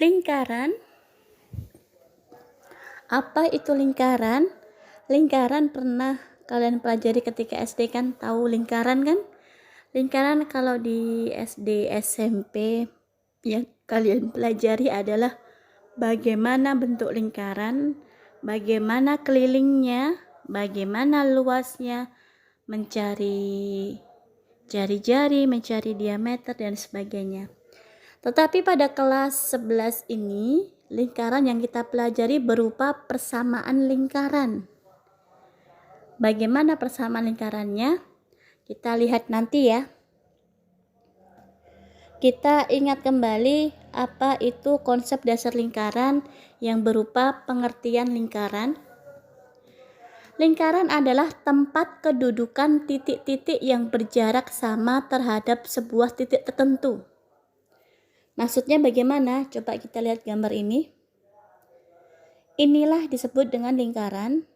Lingkaran. Apa itu lingkaran? Lingkaran pernah kalian pelajari ketika SD kan? Tahu lingkaran kan? Lingkaran kalau di SD, SMP yang kalian pelajari adalah bagaimana bentuk lingkaran, bagaimana kelilingnya, bagaimana luasnya, mencari jari-jari, mencari diameter dan sebagainya. Tetapi pada kelas 11 ini, lingkaran yang kita pelajari berupa persamaan lingkaran. Bagaimana persamaan lingkarannya? Kita lihat nanti ya. Kita ingat kembali apa itu konsep dasar lingkaran yang berupa pengertian lingkaran. Lingkaran adalah tempat kedudukan titik-titik yang berjarak sama terhadap sebuah titik tertentu. Maksudnya bagaimana? Coba kita lihat gambar ini. Inilah disebut dengan lingkaran.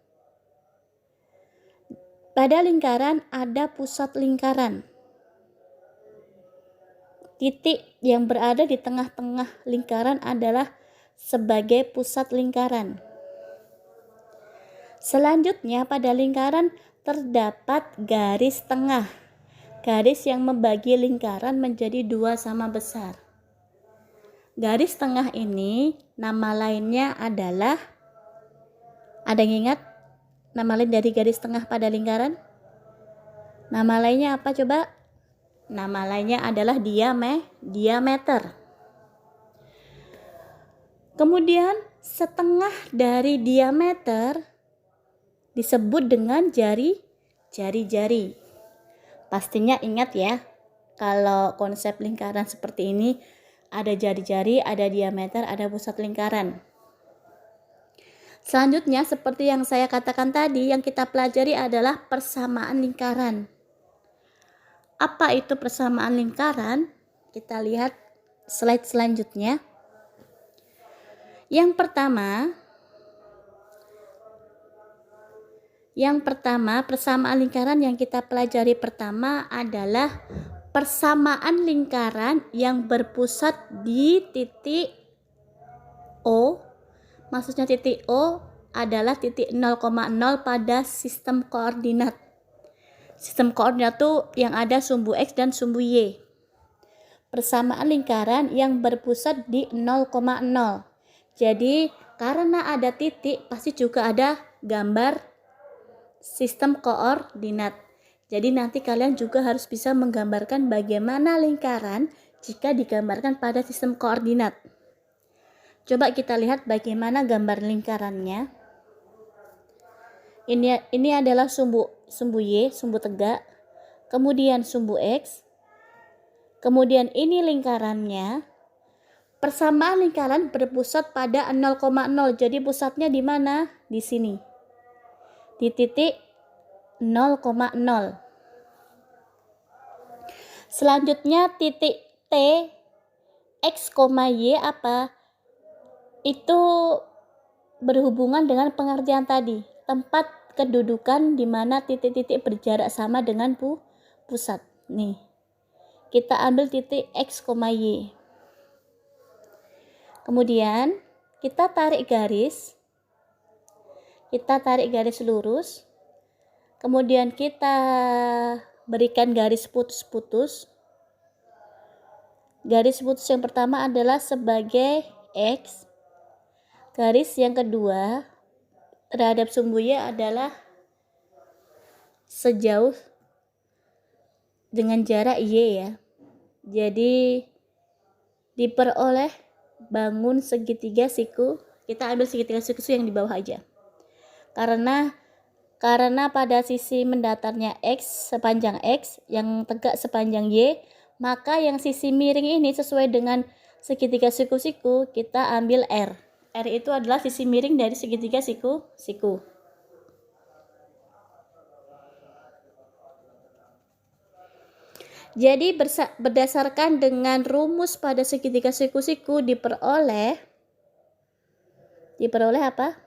Pada lingkaran ada pusat lingkaran. Titik yang berada di tengah-tengah lingkaran adalah sebagai pusat lingkaran. Selanjutnya pada lingkaran terdapat garis tengah. Garis yang membagi lingkaran menjadi dua sama besar. Garis tengah ini nama lainnya adalah, ada yang ingat nama lain dari garis tengah pada lingkaran? Nama lainnya apa coba? Nama lainnya adalah diameter. Kemudian setengah dari diameter disebut dengan jari-jari. Pastinya ingat ya, kalau konsep lingkaran seperti ini ada jari-jari, ada diameter, ada pusat lingkaran. Selanjutnya seperti yang saya katakan tadi, yang kita pelajari adalah persamaan lingkaran. Apa itu persamaan lingkaran? Kita lihat slide selanjutnya. Yang pertama, persamaan lingkaran yang kita pelajari pertama adalah persamaan lingkaran yang berpusat di titik O. Maksudnya titik O adalah titik 0,0 pada sistem koordinat. Sistem koordinat itu yang ada sumbu X dan sumbu Y. Persamaan lingkaran yang berpusat di 0,0. Jadi karena ada titik pasti juga ada gambar sistem koordinat. Jadi nanti kalian juga harus bisa menggambarkan bagaimana lingkaran jika digambarkan pada sistem koordinat. Coba kita lihat bagaimana gambar lingkarannya. Ini adalah sumbu Y, sumbu tegak. Kemudian sumbu X. Kemudian ini lingkarannya. Persamaan lingkaran berpusat pada 0,0. Jadi pusatnya di mana? Di sini. Di titik 0,0. Selanjutnya titik T X, Y apa? Itu berhubungan dengan pengertian tadi, tempat kedudukan di mana titik-titik berjarak sama dengan pusat. Nih, kita ambil titik X, Y. Kemudian kita tarik garis lurus. Kemudian kita berikan garis putus-putus. Garis putus yang pertama adalah sebagai X. Garis yang kedua terhadap sumbu Y adalah sejauh dengan jarak Y ya. Jadi diperoleh bangun segitiga siku. Kita ambil segitiga siku yang di bawah aja. Karena pada sisi mendatarnya X sepanjang X, yang tegak sepanjang Y, maka yang sisi miring ini sesuai dengan segitiga siku-siku, kita ambil R. R itu adalah sisi miring dari segitiga siku-siku. Jadi berdasarkan dengan rumus pada segitiga siku-siku diperoleh apa?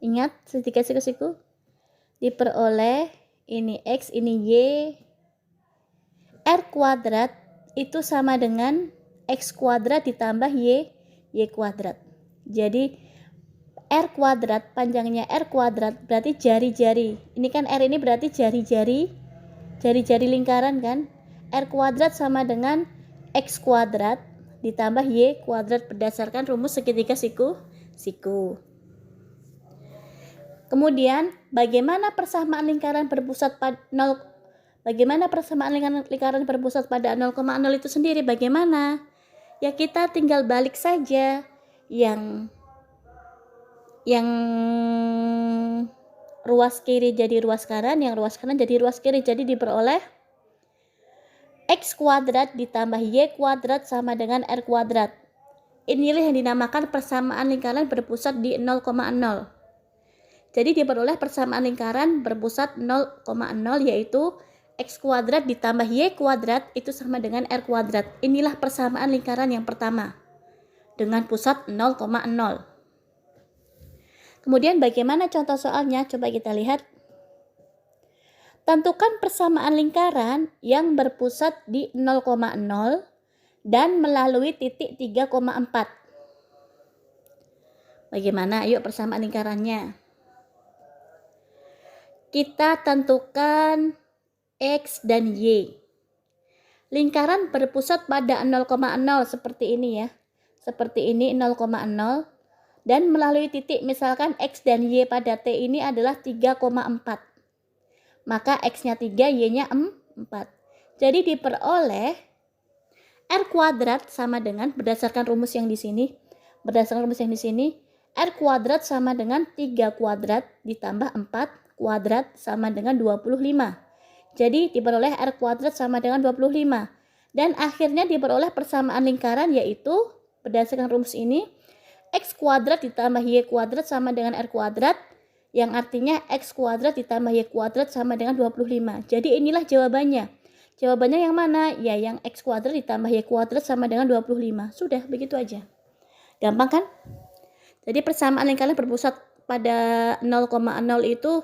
Ingat segitiga siku-siku? Diperoleh ini X, ini Y. R kuadrat itu sama dengan X kuadrat ditambah Y kuadrat. Jadi R kuadrat, panjangnya R kuadrat berarti jari-jari. Ini kan R ini berarti jari-jari lingkaran kan. R kuadrat sama dengan X kuadrat ditambah Y kuadrat berdasarkan rumus segitiga siku. Kemudian bagaimana persamaan lingkaran berpusat pada 0, bagaimana persamaan lingkaran berpusat pada 0,0 itu sendiri bagaimana? Ya kita tinggal balik saja yang ruas kiri jadi ruas kanan, yang ruas kanan jadi ruas kiri. Jadi diperoleh X kuadrat ditambah Y kuadrat sama dengan R kuadrat. Inilah yang dinamakan persamaan lingkaran berpusat di 0,0. Jadi diperoleh persamaan lingkaran berpusat 0,0 yaitu X kuadrat ditambah Y kuadrat itu sama dengan R kuadrat. Inilah persamaan lingkaran yang pertama dengan pusat 0,0. Kemudian bagaimana contoh soalnya? Coba kita lihat. Tentukan persamaan lingkaran yang berpusat di 0,0 dan melalui titik 3,4. Bagaimana? Ayo persamaan lingkarannya. Kita tentukan X dan Y. Lingkaran berpusat pada 0,0 seperti ini ya. Seperti ini 0,0 dan melalui titik misalkan X dan Y pada T ini adalah 3,4. Maka X-nya 3, Y-nya 4. Jadi diperoleh R kuadrat sama dengan berdasarkan rumus yang di sini. R kuadrat sama dengan 3 kuadrat ditambah 4 kuadrat sama dengan 25. Jadi diperoleh R kuadrat sama dengan 25. Dan akhirnya diperoleh persamaan lingkaran yaitu berdasarkan rumus ini X kuadrat ditambah Y kuadrat sama dengan R kuadrat, yang artinya X kuadrat ditambah Y kuadrat sama dengan 25. Jadi inilah jawabannya. Jawabannya yang mana? Ya yang X kuadrat ditambah Y kuadrat sama dengan 25. Sudah, begitu aja. Gampang kan? Jadi persamaan lingkaran berpusat pada 0,0 itu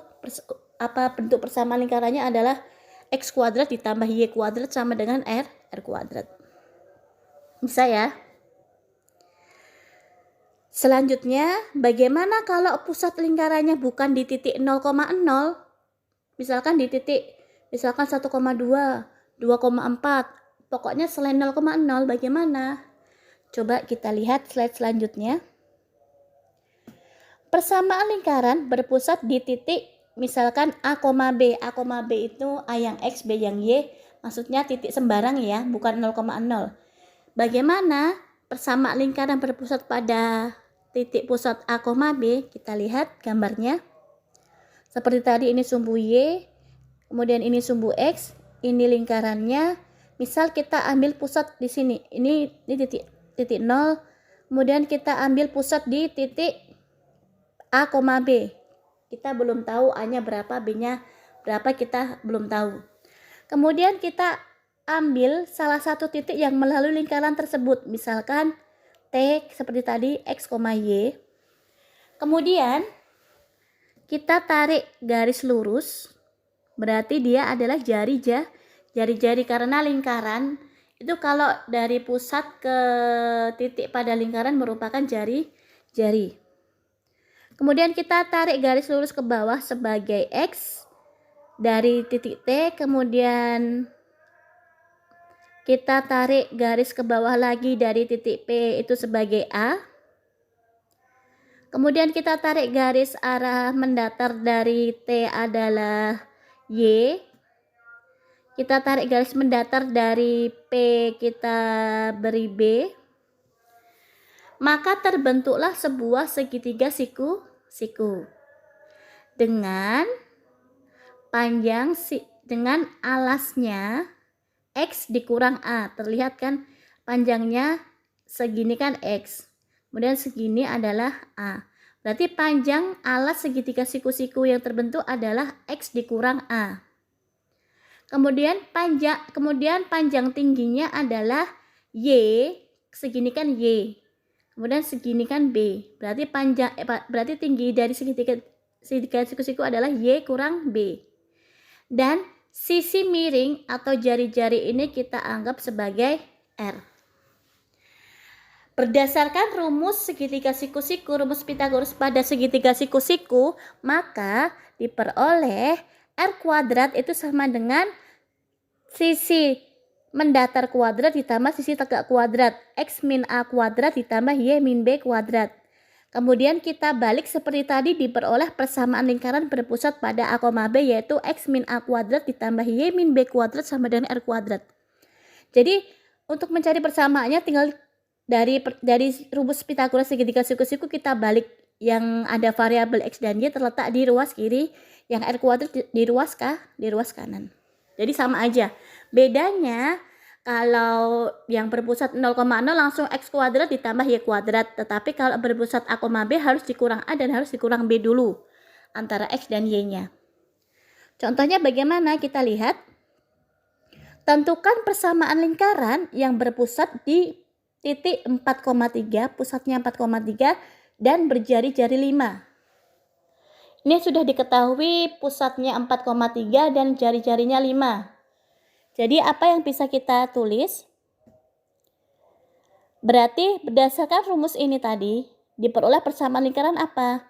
bentuk persamaan lingkarannya adalah X kuadrat ditambah Y kuadrat sama dengan R kuadrat. Bisa ya? Selanjutnya, bagaimana kalau pusat lingkarannya bukan di titik 0,0? Misalkan di titik 1,2, 2,4, pokoknya selain 0,0 bagaimana? Coba kita lihat slide selanjutnya. Persamaan lingkaran berpusat di titik misalkan A, B. A, B itu A yang X, B yang Y. Maksudnya titik sembarang ya, bukan 0,0. Bagaimana persamaan lingkaran berpusat pada titik pusat A, B? Kita lihat gambarnya. Seperti tadi ini sumbu Y, kemudian ini sumbu X, ini lingkarannya. Misal kita ambil pusat di sini. Ini titik 0. Kemudian kita ambil pusat di titik A, B. Kita belum tahu A-nya berapa, B-nya berapa, kita belum tahu. Kemudian kita ambil salah satu titik yang melalui lingkaran tersebut. Misalkan T seperti tadi, X, Y. Kemudian kita tarik garis lurus. Berarti dia adalah jari-jari karena lingkaran itu kalau dari pusat ke titik pada lingkaran merupakan jari-jari. Kemudian kita tarik garis lurus ke bawah sebagai X dari titik T, kemudian kita tarik garis ke bawah lagi dari titik P itu sebagai A. Kemudian kita tarik garis arah mendatar dari T adalah Y. Kita tarik garis mendatar dari P, kita beri B. Maka terbentuklah sebuah segitiga siku dengan panjang dengan alasnya X dikurang A. Terlihat kan panjangnya segini kan X. Kemudian segini adalah A. Berarti panjang alas segitiga siku-siku yang terbentuk adalah X dikurang A. Kemudian panjang tingginya adalah Y, segini kan Y. Kemudian segini kan B. Berarti tinggi dari segitiga siku-siku adalah Y kurang B. Dan sisi miring atau jari-jari ini kita anggap sebagai R. Berdasarkan rumus segitiga siku-siku, rumus Pythagoras pada segitiga siku-siku, maka diperoleh R kuadrat itu sama dengan sisi mendatar kuadrat ditambah sisi tegak kuadrat, X min A kuadrat ditambah Y min B kuadrat. Kemudian kita balik seperti tadi, diperoleh persamaan lingkaran berpusat pada A, B, yaitu X min A kuadrat ditambah Y min B kuadrat sama dengan R kuadrat. Jadi untuk mencari persamaannya tinggal dari rumus Pythagoras segitiga siku-siku kita balik, yang ada variabel X dan Y terletak di ruas kiri, yang R kuadrat di ruas kanan. Jadi sama aja. Bedanya kalau yang berpusat 0,0 langsung X kuadrat ditambah Y kuadrat. Tetapi kalau berpusat A, B harus dikurang A dan harus dikurang B dulu antara X dan Y-nya. Contohnya bagaimana? Kita lihat. Tentukan persamaan lingkaran yang berpusat di titik 4,3, pusatnya 4,3 dan berjari-jari 5. Ini sudah diketahui pusatnya 4,3 dan jari-jarinya 5. Jadi apa yang bisa kita tulis? Berarti berdasarkan rumus ini tadi, diperoleh persamaan lingkaran apa?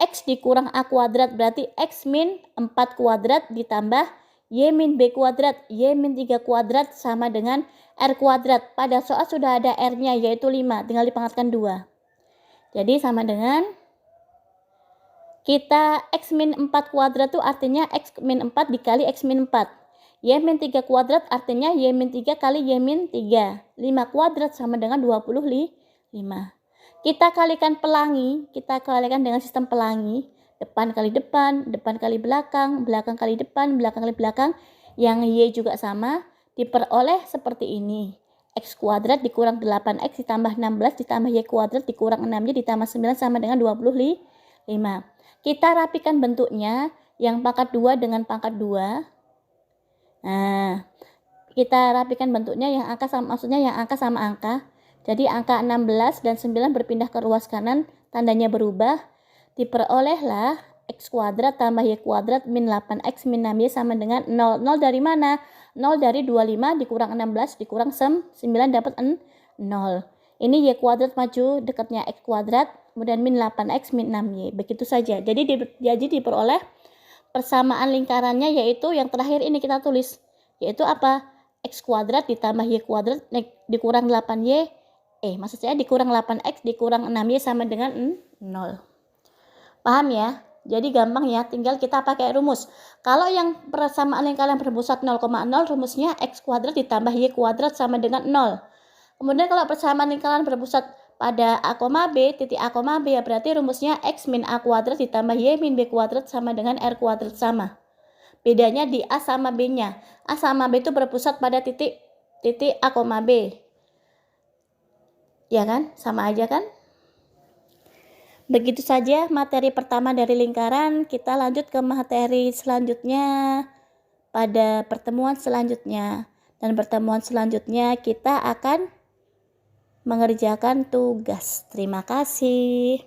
X dikurang A kuadrat berarti X min 4 kuadrat ditambah Y min B kuadrat, Y min 3 kuadrat sama dengan R kuadrat. Pada soal sudah ada R-nya yaitu 5, tinggal dipangkatkan 2. Jadi sama dengan kita X min 4 kuadrat itu artinya X min 4 dikali X min 4. Y min 3 kuadrat artinya Y min 3 kali Y min 3. 5 kuadrat sama dengan 25. Kita kalikan pelangi, kita kalikan dengan sistem pelangi. Depan kali depan, depan kali belakang, belakang kali depan, belakang kali belakang. Yang Y juga sama, diperoleh seperti ini. X kuadrat dikurang 8X ditambah 16 ditambah Y kuadrat dikurang 6Y ditambah 9 sama dengan 25. Kita rapikan bentuknya, yang pangkat 2 dengan pangkat 2. Nah, kita rapikan bentuknya, yang angka sama, maksudnya yang angka sama angka. Jadi angka 16 dan 9 berpindah ke ruas kanan, tandanya berubah. Diperolehlah X kuadrat tambah Y kuadrat min 8X min 6Y sama dengan 0. 0 dari mana? 0 dari 25 dikurang 16 dikurang 9 dapat 0. Ini Y kuadrat maju dekatnya X kuadrat, kemudian min 8X min 6Y. Begitu saja. Jadi diperoleh persamaan lingkarannya, yaitu yang terakhir ini kita tulis. Yaitu apa? X kuadrat ditambah Y kuadrat dikurang 8Y. Maksud saya dikurang 8X dikurang 6Y sama dengan 0. Paham ya? Jadi gampang ya, tinggal kita pakai rumus. Kalau yang persamaan lingkaran berpusat 0,0, rumusnya X kuadrat ditambah Y kuadrat sama dengan 0. Kemudian kalau persamaan lingkaran berpusat pada A, B, titik A, B, ya berarti rumusnya X min A kuadrat ditambah Y min B kuadrat sama dengan R kuadrat sama. Bedanya di A sama B-nya. A sama B itu berpusat pada titik A, B. Ya kan? Sama aja kan? Begitu saja materi pertama dari lingkaran. Kita lanjut ke materi selanjutnya pada pertemuan selanjutnya. Dan pertemuan selanjutnya kita akan mengerjakan tugas. Terima kasih.